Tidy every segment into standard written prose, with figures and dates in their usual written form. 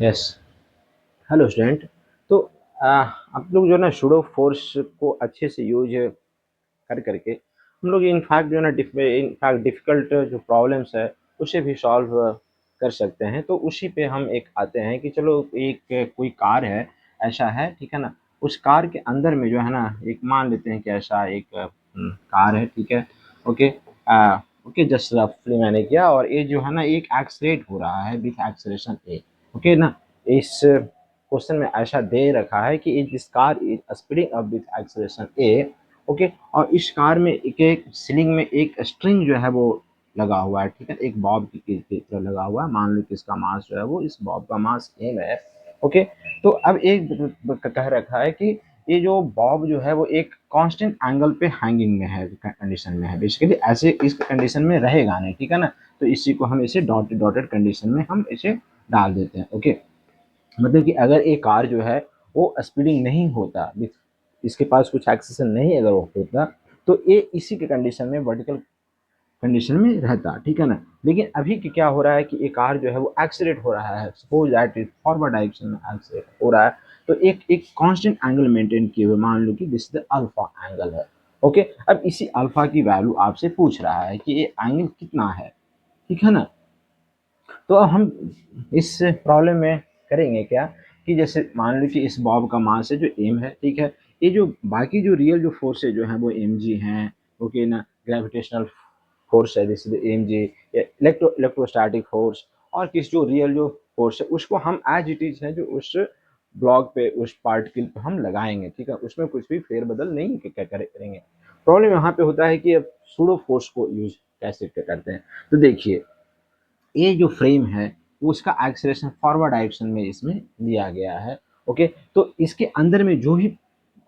Yes. Hello student. तो आप लोग जो है ना सूडो फोर्स को अच्छे से यूज कर करके हम लोग इनफैक्ट जो है ना इनफैक्ट डिफ़िकल्ट जो प्रॉब्लम्स है उसे भी सॉल्व कर सकते हैं। तो उसी पे हम एक आते हैं कि चलो एक कोई कार है, ऐसा है, ठीक है ना? उस कार के अंदर में जो है ना एक मान लेते हैं कि ऐसा एक कार है, ठीक है? ओके। ओके, जस्ट रफली मैंने किया और ये जो है ना एक एक्सेलरेट हो रहा है विथ एक्सेलरेशन ए। ओके ना? इस क्वेश्चन में ऐसा दे रखा है कि this car is speeding up with acceleration A. Okay. और इस कार में एक सीलिंग में एक स्ट्रिंग जो है वो लगा हुआ है, ठीक है? एक बॉब की तरह लगा हुआ है। मान लो कि इसका मास जो है वो इस बॉब का मास एम है। ओके। तो अब एक कह रखा है कि ये जो बॉब जो है वो एक कांस्टेंट एंगल पे हैंगिंग में है, कंडीशन में है। बेसिकली ऐसे इस कंडीशन में रहेगा नहीं, ठीक है ना? तो इसी को हम इसे डॉटेड डॉटेड कंडीशन में हम इसे डाल देते हैं। ओके। मतलब कि अगर एक कार जो है वो स्पीडिंग नहीं होता, इसके पास कुछ एक्सेशन नहीं अगर वो होता, तो ये इसी के कंडीशन में वर्टिकल कंडीशन में रहता, ठीक है ना? लेकिन अभी की क्या हो रहा है कि एक कार जो है वो एक्सीलेट हो रहा है, suppose that is forward direction में एक्सीलेट हो रहा है। तो एक एक कांस्टेंट एंगल मेंटेन किए हुए, मान लो कि दिस द अल्फा एंगल है। ओके। अब इसी अल्फा की वैल्यू आपसे पूछ रहा है कि ये एंगल कितना है, ठीक है ना? तो अब हम इस प्रॉब्लम में करेंगे क्या कि जैसे मान लो कि इस बॉब का मास है जो एम है, ठीक है? ये जो बाकी जो रियल जो फोर्सेज जो हैं वो एम जी हैं। ओके ना? ग्रेविटेशनल फोर्स है जैसे एम जी, या इलेक्ट्रोस्टैटिक फोर्स, और किस जो रियल जो फोर्स है उसको हम एज इट इज है जो उस ब्लॉक पे उस पार्टिकल पे हम लगाएंगे, ठीक है? उसमें कुछ भी फेरबदल नहीं करेंगे। प्रॉब्लम यहाँ पे होता है कि अब सूडो फोर्स को यूज कैसे करते हैं। तो देखिए, ये जो फ्रेम है वो उसका एक्सेलरेशन फॉरवर्ड डायरेक्शन में इसमें दिया गया है। ओके। तो इसके अंदर में जो भी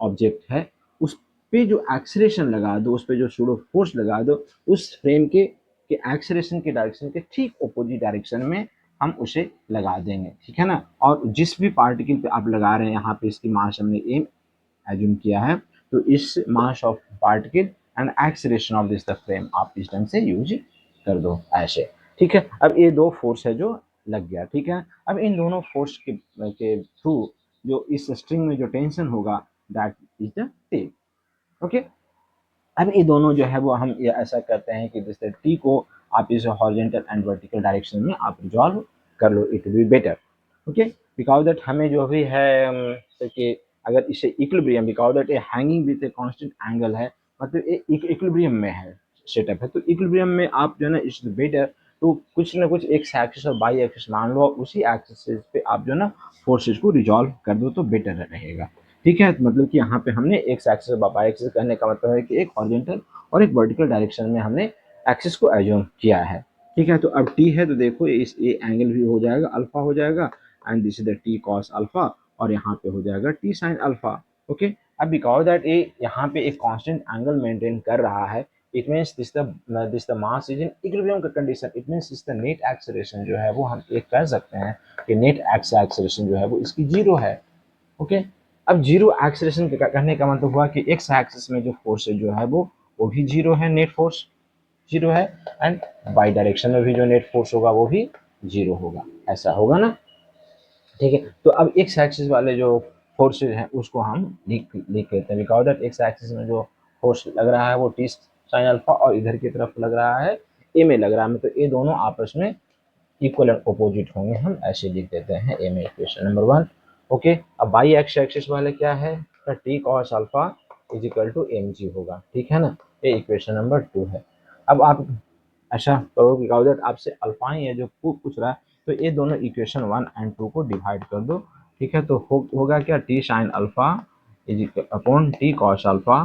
ऑब्जेक्ट है उस पे जो एक्सेलरेशन लगा दो, उस पे जो सूडो फोर्स लगा दो, उस फ्रेम के एक्सेलरेशन के डायरेक्शन के ठीक अपोजिट डायरेक्शन में हम उसे लगा देंगे, ठीक है ना? और जिस भी पार्टिकल पे आप लगा रहे हैं, यहाँ पे इसकी मास हमने एम एज्यूम किया है, तो इस mass of particle and acceleration of this the frame आप इस ढंग से यूज कर दो ऐसे, ठीक है? अब ये दो फोर्स है जो लग गया, ठीक है? अब इन दोनों फोर्स के थ्रू जो इस स्ट्रिंग में जो टेंशन होगा that is the T. Okay. अब ये दोनों जो है वो हम ये ऐसा करते हैं कि जैसे टी को आप इस हॉरिजॉन्टल एंड वर्टिकल डायरेक्शन में आप रिजॉल्व कर लो, it will be better. Okay. Because that हमें जो भी है कि अगर इसे इक्विलिब्रियम, बिकॉज दैट ये hanging with a constant angle है, मतलब ये इक्विलिब्रियम में है, सेटअप है। तो इक्विलिब्रियम में आप जो है ना इज बेटर। तो कुछ ना कुछ एक एक्सिस और बाई एक्सिस मान लो, उसी एक्सिस पे आप जो है ना फोर्सेज को रिजॉल्व कर दो तो बेटर रहेगा, ठीक है? तो मतलब कि यहाँ पे हमने एक्स एक्सिस और वाई एक्सिस कहने का मतलब है कि एक हॉरिजॉन्टल और एक वर्टिकल डायरेक्शन में हमने एक्सिस को एज्यूम किया है, ठीक है? तो अब टी है तो देखो इस ए एंगल भी हो जाएगा, अल्फा हो जाएगा, and this is the T cos alpha, और यहाँ पे हो जाएगा टी साइन अल्फा। ओके। अब बिकॉज दैट ए यहाँ पे एक कांस्टेंट एंगल मेंटेन कर रहा है, it means this the mass is in equilibrium का condition, it means this the net acceleration जो है वो हम एक कह सकते हैं कि नेट एक्सेलरेशन जो है वो इसकी जीरो है। ओके। अब जीरो एक्सेलरेशन कहने का मतलब हुआ कि एक्स एक्सिस में जो फोर्स है जो है वो भी जीरो है, नेट फोर्स जीरो है, एंड बाई डायरेक्शन में भी जो नेट फोर्स होगा वो भी जीरो होगा, ऐसा होगा ना? ठीक है। तो अब एक्स एक्सिस वाले जो फोर्सेज हैं उसको हम लिख लेते हैं, बिकॉज दैट एक्स एक्सिस में जो फोर्स लग रहा है वो टी साइन अल्फा, और इधर की तरफ लग रहा है ए में लग रहा है, तो ये दोनों आपस में इक्वल एंड अपोजिट होंगे, हम ऐसे लिख देते हैं ए में इक्वेशन नंबर वन। ओके। अब बाई एक्स एक्सिस वाले क्या है, T cos alpha is equal to M G होगा, ठीक है ना? ये इक्वेशन नंबर टू है। अब आप ऐसा करो कि गाउदर आपसे अल्फाई है जो पूछ रहा है, तो ये दोनों इक्वेशन वन एंड टू को डिवाइड कर दो, ठीक है? तो होगा क्या, T sine alpha is upon T cos alpha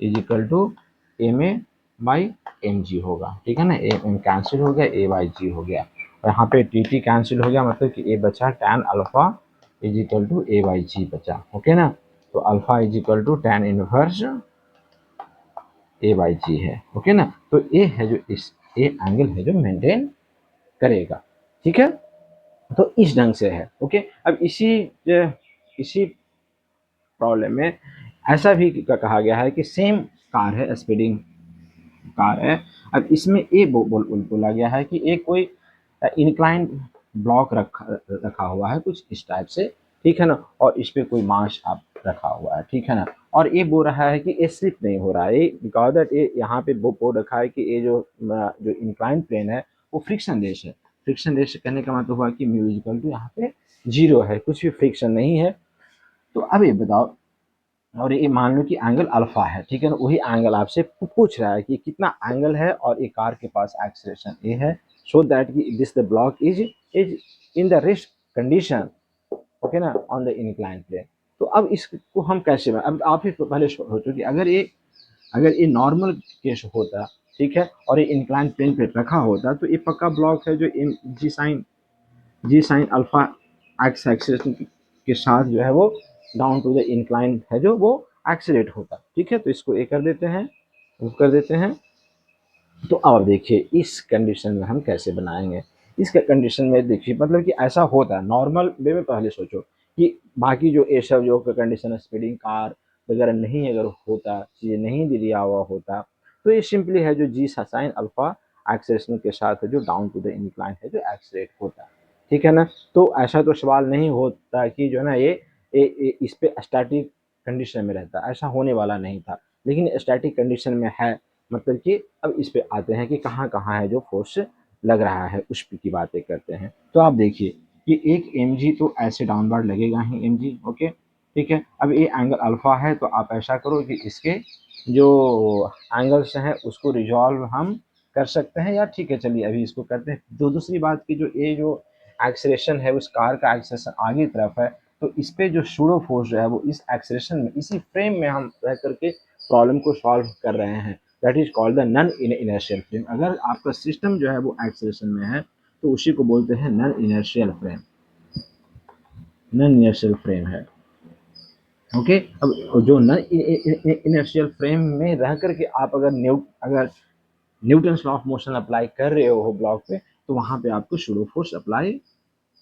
is equal to M A by M G होगा, ठीक है ना? ए एम कैंसिल हो गया, ए बाई जी हो गया, और यहाँ पे टी टी कैंसिल हो गया, मतलब कि ए बचा tan alpha is equal to a by g बचा। ओके ना? तो alpha is equal to tan inverse a by g है। ओके ना? तो ए है जो इस ए एंगल है जो मेंटेन करेगा, ठीक है? तो इस ढंग से है। ओके। अब इसी प्रॉब्लम में ऐसा भी कहा गया है कि सेम कार है, स्पीडिंग कार है। अब इसमें ये बोला गया है कि एक कोई इंक्लाइन ब्लॉक रखा हुआ है कुछ इस टाइप से, ठीक है ना, और इस पे कोई मास आप रखा हुआ है, ठीक है ना, और ये बोल रहा है कि ये स्लिप नहीं हो रहा है, ये बिकॉज दैट ये यहाँ पे बोल रखा है कि ये जो इंक्लाइन प्लेन है वो फ्रिक्शन लेस है। फ्रिक्शन लेस कहने का मतलब हुआ कि म्यू इक्वल टू यहाँ पे जीरो है, कुछ भी फ्रिक्शन नहीं है। तो अब ये बताओ, और ये मान लो कि एंगल अल्फा है, ठीक है ना, वही एंगल आपसे पूछ रहा है कि कितना एंगल है और एक कार के पास एक्सेलरेशन ए है, so that this the block is in the rest condition, okay ना, ऑन द इंक्लाइन प्लेन। तो अब इसको हम कैसे, अब आप ही पहले सोचो कि अगर ये नॉर्मल केस होता, ठीक है, और ये इंक्लाइन प्लेन पे रखा होता तो ये पक्का ब्लॉक है जो इन जी साइन अल्फा एक्स एक्सेलरेशन के साथ जो है वो डाउन टू द इंक्लाइन है जो वो एक्सीलेट होता, ठीक है। तो इसको ए कर देते हैं, वो कर देते हैं। तो अब देखिए इस कंडीशन में हम कैसे बनाएंगे। इस कंडीशन में देखिए मतलब कि ऐसा होता है नॉर्मल वे में, पहले सोचो कि बाकी जो ये सब जो कंडीशन है स्पीडिंग कार वगैरह नहीं अगर होता, चीज़ें नहीं दिया हुआ होता, तो ये सिंपली है जो जी साइन अल्फा एक्सेलरेशन के साथ है जो डाउन टू द इंक्लाइन है जो एक्सीलेट होता, ठीक है ना। तो ऐसा तो सवाल नहीं होता कि जो है ना ये इस पे स्टैटिक कंडीशन में रहता, ऐसा होने वाला नहीं था, लेकिन स्टैटिक कंडीशन में है। मतलब कि अब इस पे आते हैं कि कहाँ कहाँ है जो फोर्स लग रहा है, उस की बातें करते हैं। तो आप देखिए कि एक एम तो ऐसे डाउनवर्ड लगेगा ही एम, ओके, ठीक है। अब ये एंगल अल्फा है, तो आप ऐसा करो कि इसके जो एंगल्स हैं उसको रिजॉल्व हम कर सकते हैं, या ठीक है चलिए अभी इसको करते हैं। दूसरी बात की जो ये जो एक्सेलरेशन है उस कार का एक्सेलरेशन आगे तरफ है, तो इस पे जो सूडो फोर्स जो है वो इस एक्सेलरेशन में इसी फ्रेम में हम रह करके प्रॉब्लम को सॉल्व कर रहे हैं, that is called the non inertial frame. अगर आपका सिस्टम जो है वो एक्सेलरेशन में है तो उसी को बोलते हैं non inertial frame, non inertial frame है, ओके। अब जो नॉन इनर्शियल फ्रेम में रह करके आप अगर Newton law of motion apply कर रहे हो ब्लॉक पे, तो वहां पे आपको सूडो फोर्स अप्लाई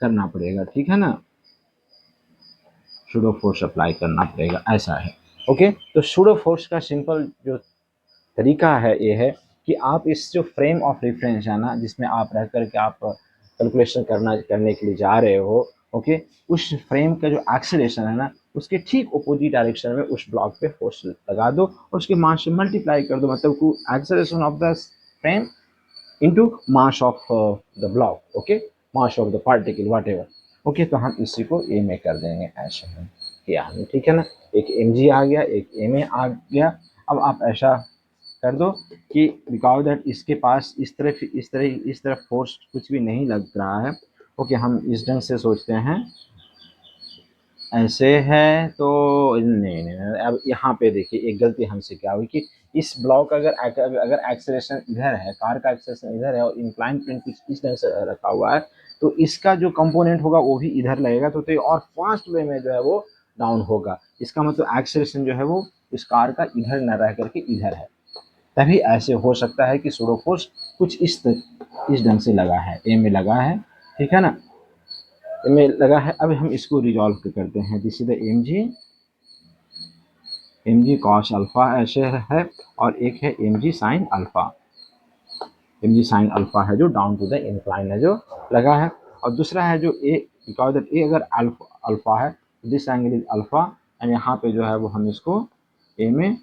करना पड़ेगा, ठीक है ना, सूडो फोर्स अप्लाई करना पड़ेगा, ऐसा है, ओके। तो सूडो फोर्स का सिंपल जो तरीका है ये है कि आप इस जो फ्रेम ऑफ रेफरेंस है ना जिसमें आप रह करके आप कैलकुलेशन करने के लिए जा रहे हो, ओके, उस फ्रेम का जो एक्सेलरेशन है ना उसके ठीक अपोजिट डायरेक्शन में उस ब्लॉक पे फोर्स लगा दो और उसके मास से मल्टीप्लाई कर दो, मतलब acceleration of the frame into mass of the block, okay, mass of the particle what ever, okay. तो हम इसी को ए में कर देंगे, ऐसे हम किया हमने, ठीक है ना। एक एम आ गया, एक एम आ गया। अब आप ऐसा कर दो कि बिकॉज दैट इसके पास इस तरफ फोर्स कुछ भी नहीं लग रहा है, ओके, हम इस ढंग से सोचते हैं, ऐसे है तो नहीं, अब यहाँ पे देखिए एक गलती हमसे क्या हुई कि इस ब्लॉक अगर एक्सेलरेशन इधर है, कार का एक्सेलरेशन इधर है और इंक्लाइन प्लेन कुछ इस ढंग से रखा हुआ है, तो इसका जो कंपोनेंट होगा वो भी इधर लगेगा, तो ये और फास्ट वे में जो है वो डाउन होगा। इसका मतलब एक्सेलरेशन जो है वो इस कार का इधर न रह करके इधर है, तभी ऐसे हो सकता है कि सूडो फोर्स कुछ इस ढंग से लगा है, ए में लगा है, ठीक है ना, ए में लगा है। अब हम इसको रिजॉल्व करते हैं, this is the M G cos alpha ऐसे है, और एक है M G sine alpha, M G sine alpha है जो डाउन टू द इंक्लाइन है जो लगा है, और दूसरा है जो ए, बिकॉज दैट ए अगर अल्फा है, this angle is alpha, and यहाँ पे जो है वो हम इसको ए में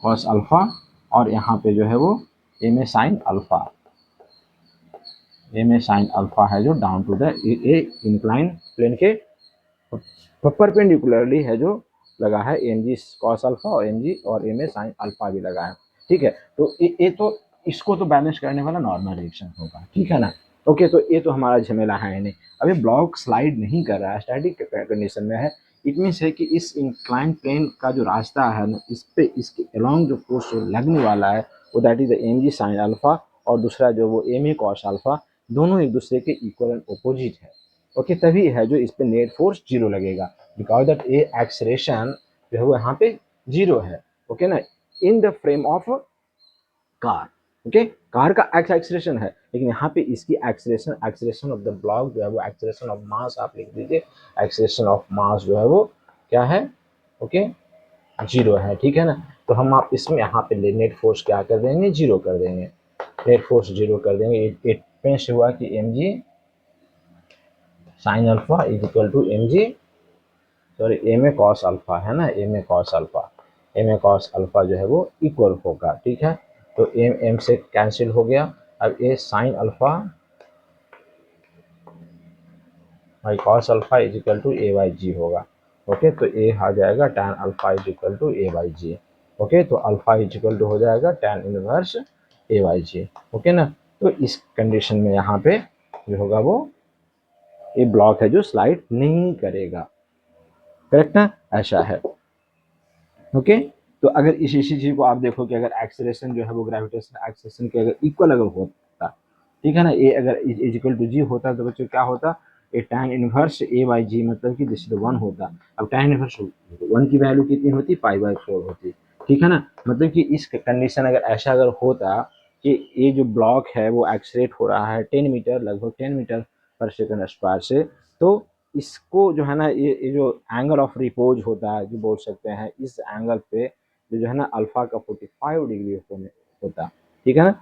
कॉस अल्फा, और यहाँ पे जो है वो ए में साइन अल्फा, ए में साइन अल्फा है जो down to the A incline plane के परपेंडिकुलरली है जो लगा है, एम जी कॉस अल्फा और एम जी और ए में साइन अल्फा भी लगा है, ठीक है। तो ये तो इसको तो बैलेंस करने वाला नॉर्मल रिएक्शन होगा, ठीक है ना, ओके। तो ये तो हमारा झमेला है नहीं। अभी ब्लॉक स्लाइड नहीं कर रहा है, स्टैटिक कंडीशन में है, इट मीन्स है कि इस इंक्लाइन प्लेन का जो रास्ता है ना इस पे इसके अलोंग जो फोर्स लगने वाला है वो that is the M G sine alpha, और दूसरा जो वो एम ए कॉस अल्फा, दोनों एक दूसरे के इक्वल एंड अपोजिट है, ओके। तभी है जो इस पे नेट फोर्स जीरो लगेगा, बिकॉज दैट ए एक्सलेशन जो है वो यहाँ पे जीरो है, ओके ना, in the frame of car, okay. Car का एक्स एक्सलेशन है, लेकिन यहाँ पे इसकी एक्सलेशन ऑफ द ब्लॉक जो है वो एक्सलेशन ऑफ मास आप लिख दीजिए, एक्सलेशन ऑफ मास जो है वो क्या है, ओके, जीरो है, ठीक है ना। तो हम आप इसमें यहाँ पे नेट फोर्स क्या कर देंगे, जीरो कर देंगे, नेट फोर्स जीरो कर देंगे। इट मीन्स हुआ कि M G sine alpha is equal to M G, sorry M A cos alpha है ना, M A cos alpha, M A cos alpha जो है वो इक्वल होगा, ठीक है। तो एम एम से कैंसिल हो गया। अब a sine alpha by cos alpha is equal to a by g होगा। ओके, तो ए आ जाएगा tan alpha is equal to a by g. Okay, तो अल्फा इज इक्वल टू हो जाएगा tan inverse a by g. Okay ना, तो इस कंडीशन में यहाँ पे जो होगा वो ये ब्लॉक है जो स्लाइड नहीं करेगा, करेक्ट ना, ऐसा है। ओके, तो अगर इसी चीज को आप देखो कि अगर एक्सेलरेशन जो है वो ग्रेविटेशनल एक्सेलरेशन के अगर इक्वल अगर होता, ठीक है ना, ए अगर इज इक्वल टू जी होता तो बच्चों क्या होता, ए tan इनवर्स ए बाई जी मतलब कि दिस इज 1 होता। अब tan इनवर्स 1 की वैल्यू कितनी होती, पाई बाई 4 होती, ठीक है ना। मतलब कि इस कंडीशन अगर ऐसा अगर होता कि ये जो ब्लॉक है वो एक्सलेट हो रहा है 10 मीटर, लगभग 10 मीटर पर सेकंड स्क्वायर से, तो इसको जो है ना ये जो एंगल ऑफ रिपोज होता है जो बोल सकते हैं, इस एंगल पे जो है ना अल्फा का 45 डिग्री होता, ठीक है ना,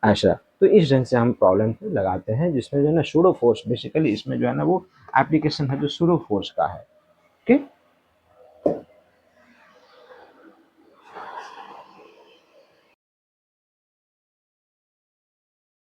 ऐसा। तो इस ढंग से हम प्रॉब्लम को लगाते हैं जिसमें जो है ना सूडो फोर्स, बेसिकली इसमें जो है ना वो एप्लीकेशन है जो सूडो फोर्स का है। ओके।